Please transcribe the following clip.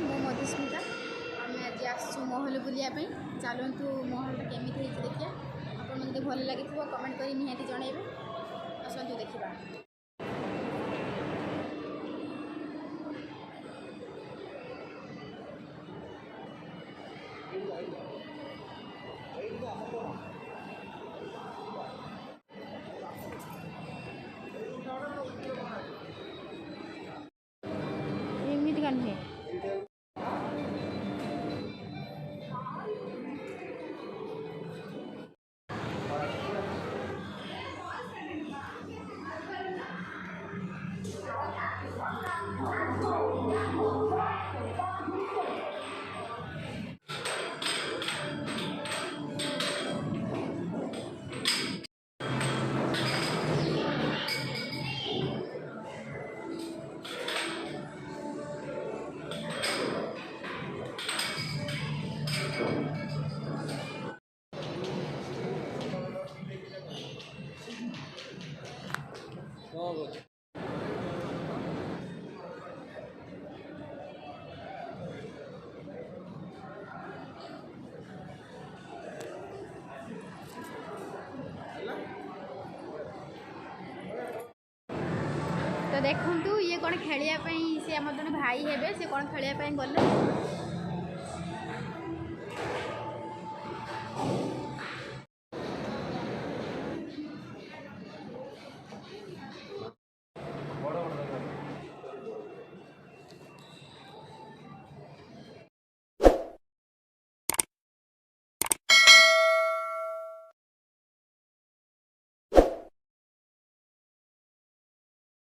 मो मधुस्मिता आम आज आसु महल बुलायापी चलतु महल केमी देखिए आपको भल लगे कमेंट कर निहाती जनइबे आसतु देखा। एमती का नुहे तो देखु ये कौन खेलिया सी आम जन भाई हे से कौन खेलिया गले